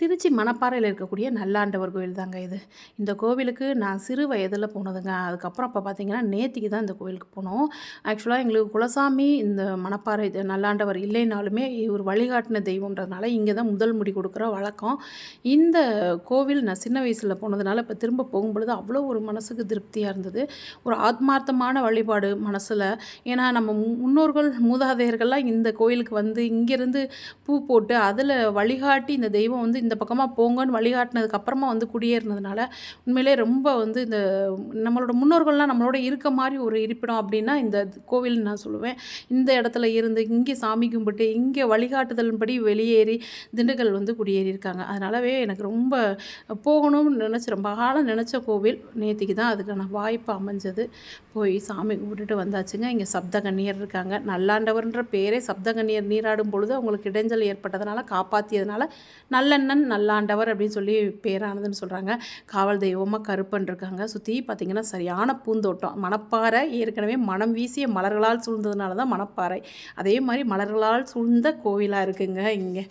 திருச்சி மணப்பாறையில் இருக்கக்கூடிய நல்லாண்டவர் கோவில் தாங்க இது. இந்த கோவிலுக்கு நான் சிறு வயதில் போனதுங்க. அதுக்கப்புறம் அப்போ பார்த்தீங்கன்னா, நேத்திக்கு தான் இந்த கோவிலுக்கு போனோம். ஆக்சுவலா எங்களுக்கு குலசாமி இந்த மணப்பாறை நல்லாண்டவர் இல்லைனாலுமே, இவர் வழிகாட்டின தெய்வம்ன்றதுனால இங்கே தான் முதல் முடி கொடுக்குற வழக்கம். இந்த கோவில் நான் சின்ன வயசில போனதுனால, இப்போ திரும்ப போகும்பொழுது அவ்வளோ ஒரு மனசுக்கு திருப்தியா இருந்தது. ஒரு ஆத்மார்த்தமான வழிபாடு மனசுல. ஏன்னா நம்ம முன்னோர்கள், மூதாதையர்கள்லாம் இந்த கோயிலுக்கு வந்து இங்கேருந்து பூ போட்டு அதில் வழிகாட்டி இந்த தெய்வம் வந்து இந்த பக்கமாக போங்கன்னு வழிகாட்டினதுக்கு அப்புறமா வந்து குடியேறினதுனால உண்மையிலே ரொம்ப வந்து இந்த நம்மளோட முன்னோர்கள்லாம் நம்மளோட இருக்க மாதிரி ஒரு இருப்பிடம் அப்படின்னா இந்த கோவில்னு நான் சொல்லுவேன். இந்த இடத்துல இருந்து இங்கே சாமி கும்பிட்டு இங்கே வழிகாட்டுதலின்படி வெளியேறி திண்டுக்கல் வந்து குடியேறியிருக்காங்க. அதனாலவே எனக்கு ரொம்ப போகணும்னு நினச்சி ரொம்ப காலம் நினச்ச கோவில் நேத்திக்கு தான் அதுக்கான வாய்ப்பு அமைஞ்சது. போய் சாமி கும்பிட்டுட்டு வந்தாச்சுங்க. இங்கே சப்தகன்னியர் இருக்காங்க. நல்லாண்டவர்ன்ற பேரே சப்தகன்னியர் நீராடும் பொழுது அவங்களுக்கு இடைஞ்சல் ஏற்பட்டதுனால காப்பாற்றியதுனால நல்லண்ணன் நல்லாண்டவர் அப்படின்னு சொல்லி பேரானதுன்னு சொல்கிறாங்க. காவல் தெய்வமாக கருப்பன் இருக்காங்க. சுற்றி பார்த்திங்கன்னா சரியான பூந்தோட்டம். மணப்பாறை ஏற்கனவே மனம் வீசிய மலர்களால் சூழ்ந்ததுனால தான் மணப்பாறை. அதே மாதிரி மலர்களால் சூழ்ந்த கோவிலாக இருக்குங்க இங்கே.